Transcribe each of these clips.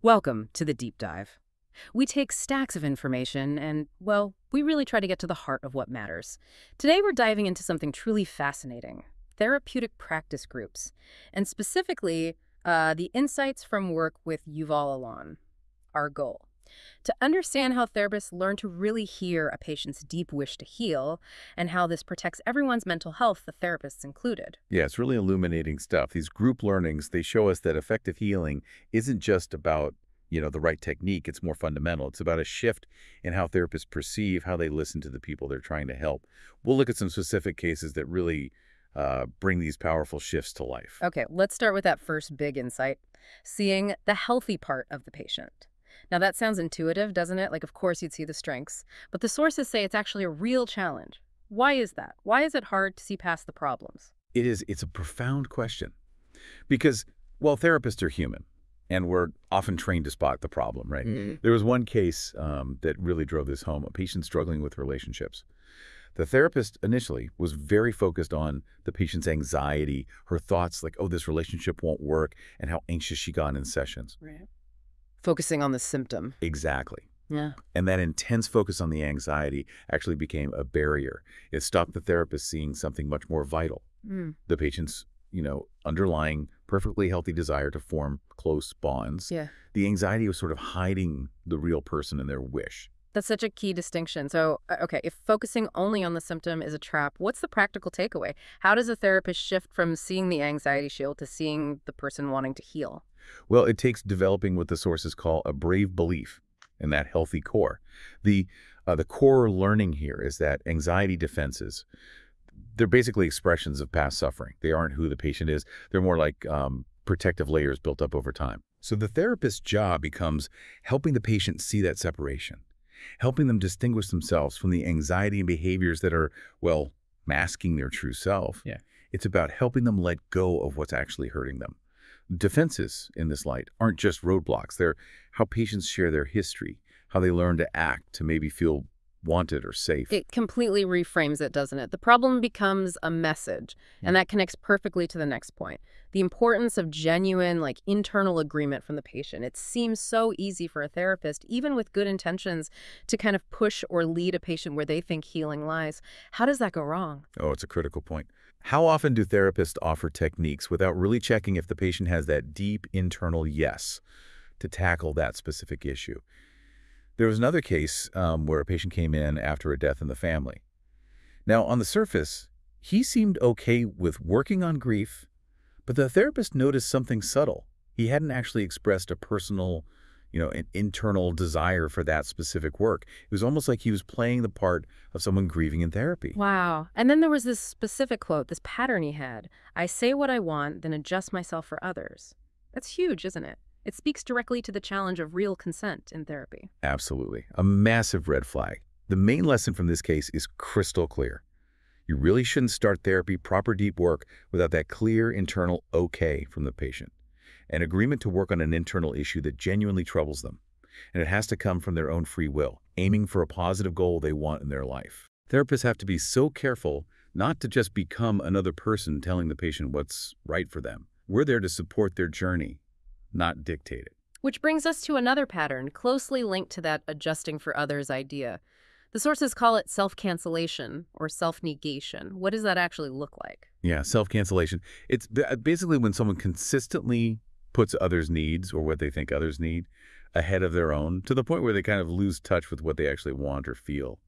Welcome to the Deep Dive. We take stacks of information and, well, we really try to get to the heart of what matters. Today we're diving into something truly fascinating, therapeutic practice groups, and specifically, the insights from work with Yuval Alon, our goal. To understand how therapists learn to really hear a patient's deep wish to heal and how this protects everyone's mental health, the therapists included. Yeah, it's really illuminating stuff. These group learnings, they show us that effective healing isn't just about, the right technique. It's more fundamental. It's about a shift in how therapists perceive, how they listen to the people they're trying to help. We'll look at some specific cases that really bring these powerful shifts to life. Okay, let's start with that first big insight, seeing the healthy part of the patient. Now that sounds intuitive, doesn't it? Like, of course you'd see the strengths, but the sources say it's actually a real challenge. Why is that? Why is it hard to see past the problems? It's a profound question because, well, therapists are human and we're often trained to spot the problem, right? There was one case that really drove this home, a patient struggling with relationships. The therapist initially was very focused on the patient's anxiety, her thoughts like, oh, this relationship won't work, and how anxious she got in sessions. Right. Focusing on the symptom. Exactly. Yeah. And that intense focus on the anxiety actually became a barrier. It stopped the therapist seeing something much more vital. The patient's, underlying perfectly healthy desire to form close bonds. Yeah. The anxiety was sort of hiding the real person and their wish. That's such a key distinction. So, okay, if focusing only on the symptom is a trap, what's the practical takeaway? How does a therapist shift from seeing the anxiety shield to seeing the person wanting to heal? Well, it takes developing what the sources call a brave belief in that healthy core. The core learning here is that anxiety defenses, they're basically expressions of past suffering. They aren't who the patient is. They're more like protective layers built up over time. So the therapist's job becomes helping the patient see that separation, helping them distinguish themselves from the anxiety and behaviors that are, well, masking their true self. Yeah. It's about helping them let go of what's actually hurting them. Defenses in this light aren't just roadblocks. They're how patients share their history, how they learn to act to maybe feel wanted or safe. It completely reframes it, doesn't it? The problem becomes a message, and that connects perfectly to the next point. The importance of genuine, internal agreement from the patient. It seems so easy for a therapist, even with good intentions, to kind of push or lead a patient where they think healing lies. How does that go wrong? Oh, it's a critical point. How often do therapists offer techniques without really checking if the patient has that deep internal yes to tackle that specific issue? There was another case where a patient came in after a death in the family. Now, on the surface, he seemed okay with working on grief, but the therapist noticed something subtle. He hadn't actually expressed a personal, an internal desire for that specific work. It was almost like he was playing the part of someone grieving in therapy. Wow. And then there was this specific quote, this pattern he had. I say what I want, then adjust myself for others. That's huge, isn't it? It speaks directly to the challenge of real consent in therapy. Absolutely. A massive red flag. The main lesson from this case is crystal clear. You really shouldn't start therapy, proper deep work, without that clear internal okay from the patient. An agreement to work on an internal issue that genuinely troubles them. And it has to come from their own free will, aiming for a positive goal they want in their life. Therapists have to be so careful not to just become another person telling the patient what's right for them. We're there to support their journey, not dictate it. Which brings us to another pattern closely linked to that adjusting for others idea. The sources call it self-cancellation or self-negation. What does that actually look like? Yeah, self-cancellation. It's basically when someone consistently puts others' needs or what they think others need ahead of their own to the point where they kind of lose touch with what they actually want or feel.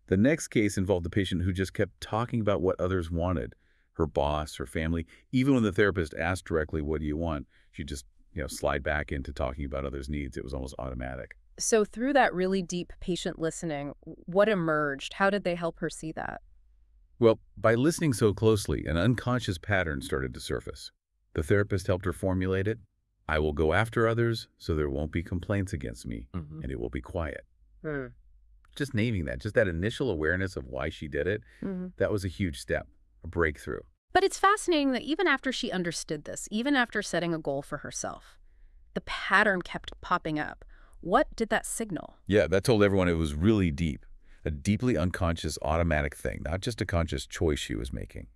The next case involved a patient who just kept talking about what others wanted, her boss, her family. Even when the therapist asked directly, what do you want? She just slide back into talking about others' needs. It was almost automatic. So through that really deep patient listening, what emerged? How did they help her see that? Well, by listening so closely, an unconscious pattern started to surface. The therapist helped her formulate it. I will go after others so there won't be complaints against me, and it will be quiet. Just naming that, just that initial awareness of why she did it, that was a huge step, a breakthrough. But it's fascinating that even after she understood this, even after setting a goal for herself, the pattern kept popping up. What did that signal? Yeah, that told everyone it was really deep, a deeply unconscious automatic thing, not just a conscious choice she was making.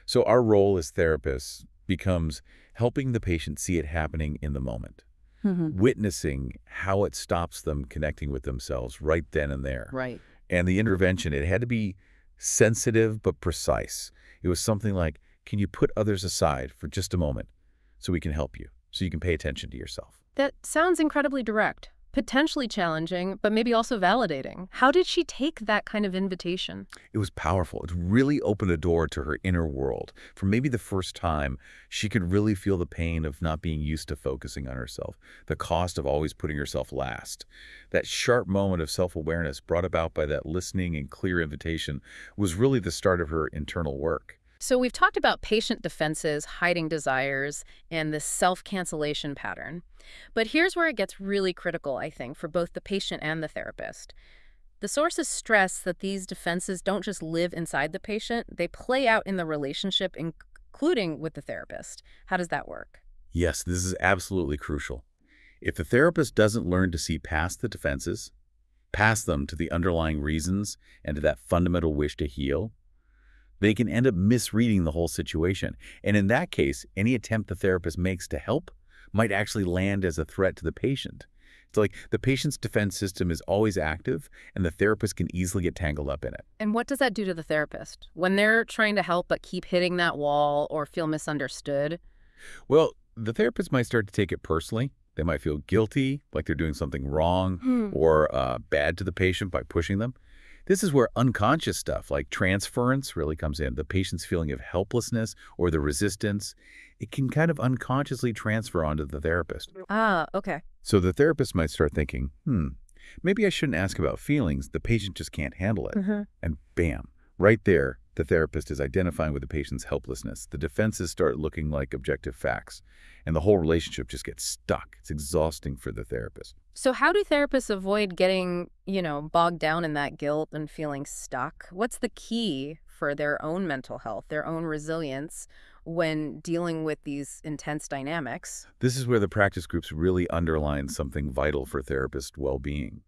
So our role as therapists becomes helping the patient see it happening in the moment. Hmm. witnessing how it stops them connecting with themselves right then and there. Right. And the intervention, it had to be sensitive but precise. It was something like, can you put others aside for just a moment so we can help you, so you can pay attention to yourself? That sounds incredibly direct, potentially challenging, but maybe also validating. How did she take that kind of invitation? It was powerful. It really opened a door to her inner world. For maybe the first time, she could really feel the pain of not being used to focusing on herself, the cost of always putting herself last. That sharp moment of self-awareness brought about by that listening and clear invitation was really the start of her internal work. So we've talked about patient defenses, hiding desires, and this self-cancellation pattern. But here's where it gets really critical, I think, for both the patient and the therapist. The sources stress that these defenses don't just live inside the patient, they play out in the relationship, including with the therapist. How does that work? Yes, this is absolutely crucial. If the therapist doesn't learn to see past the defenses, past them to the underlying reasons and to that fundamental wish to heal, they can end up misreading the whole situation. And in that case, any attempt the therapist makes to help might actually land as a threat to the patient. It's like the patient's defense system is always active, and the therapist can easily get tangled up in it. And what does that do to the therapist? When they're trying to help but keep hitting that wall or feel misunderstood? Well, the therapist might start to take it personally. They might feel guilty, like they're doing something wrong or bad to the patient by pushing them. This is where unconscious stuff like transference really comes in. The patient's feeling of helplessness or the resistance, it can kind of unconsciously transfer onto the therapist. Ah, okay. So the therapist might start thinking, maybe I shouldn't ask about feelings. The patient just can't handle it. And bam, right there, the therapist is identifying with the patient's helplessness. The defenses start looking like objective facts, and the whole relationship just gets stuck. It's exhausting for the therapist. So how do therapists avoid getting, bogged down in that guilt and feeling stuck? What's the key for their own mental health, their own resilience when dealing with these intense dynamics? This is where the practice groups really underline something vital for therapist well-being.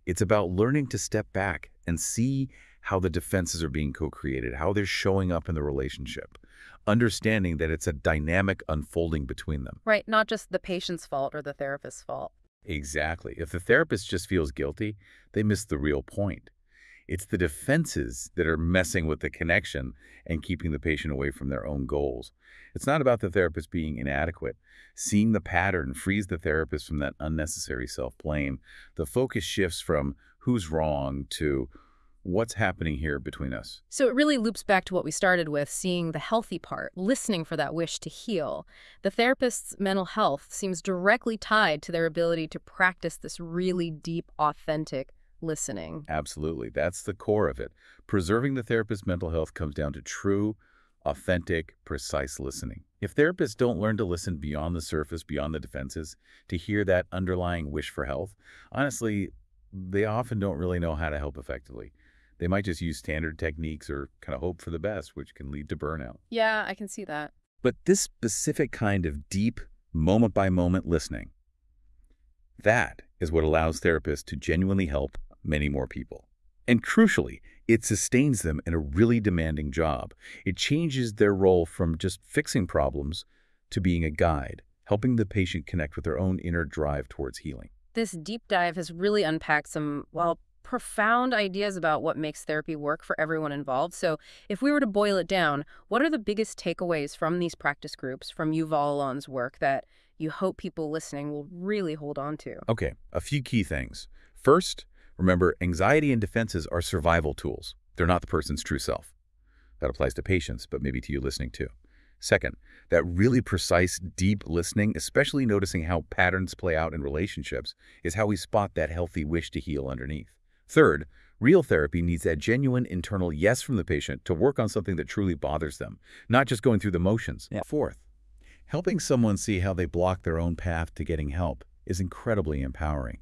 It's about learning to step back and see how the defenses are being co-created, how they're showing up in the relationship, understanding that it's a dynamic unfolding between them. Right, not just the patient's fault or the therapist's fault. Exactly. If the therapist just feels guilty, they miss the real point. It's the defenses that are messing with the connection and keeping the patient away from their own goals. It's not about the therapist being inadequate. Seeing the pattern frees the therapist from that unnecessary self-blame. The focus shifts from who's wrong to what's happening here between us. So it really loops back to what we started with, seeing the healthy part, listening for that wish to heal. The therapist's mental health seems directly tied to their ability to practice this really deep, authentic listening. Absolutely. That's the core of it. Preserving the therapist's mental health comes down to true, authentic, precise listening. If therapists don't learn to listen beyond the surface, beyond the defenses, to hear that underlying wish for health, honestly, they often don't really know how to help effectively. They might just use standard techniques or kind of hope for the best, which can lead to burnout. Yeah, I can see that. But this specific kind of deep, moment-by-moment listening, that is what allows therapists to genuinely help many more people. And crucially, it sustains them in a really demanding job. It changes their role from just fixing problems to being a guide, helping the patient connect with their own inner drive towards healing. This deep dive has really unpacked some, profound ideas about what makes therapy work for everyone involved. So if we were to boil it down, what are the biggest takeaways from these practice groups, from Yuval Alon's work, that you hope people listening will really hold on to? Okay, a few key things. First, remember, anxiety and defenses are survival tools. They're not the person's true self. That applies to patients, but maybe to you listening too. Second, that really precise, deep listening, especially noticing how patterns play out in relationships, is how we spot that healthy wish to heal underneath. Third, real therapy needs that genuine internal yes from the patient to work on something that truly bothers them, not just going through the motions. Yeah. Fourth, helping someone see how they block their own path to getting help is incredibly empowering.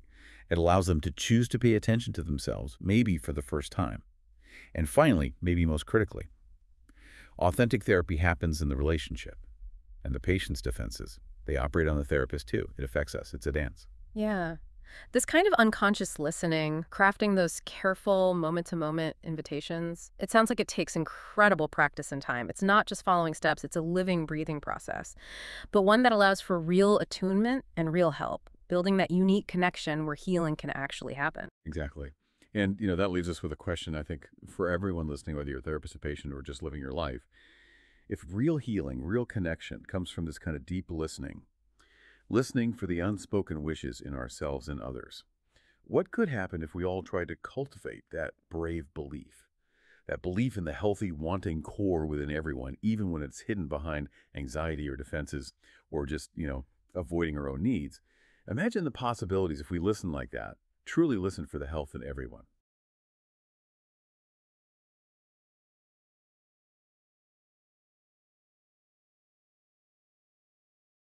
It allows them to choose to pay attention to themselves, maybe for the first time. And finally, maybe most critically, authentic therapy happens in the relationship. And the patient's defenses, they operate on the therapist too. It affects us. It's a dance. Yeah. This kind of unconscious listening, crafting those careful moment-to-moment invitations, it sounds like it takes incredible practice and time. It's not just following steps, it's a living, breathing process, but one that allows for real attunement and real help, building that unique connection where healing can actually happen. Exactly. And, that leaves us with a question, I think, for everyone listening, whether you're a therapist, a patient, or just living your life. If real healing, real connection comes from this kind of deep listening, listening for the unspoken wishes in ourselves and others, what could happen if we all tried to cultivate that brave belief? That belief in the healthy, wanting core within everyone, even when it's hidden behind anxiety or defenses or just, avoiding our own needs. Imagine the possibilities if we listen like that, truly listen for the health in everyone.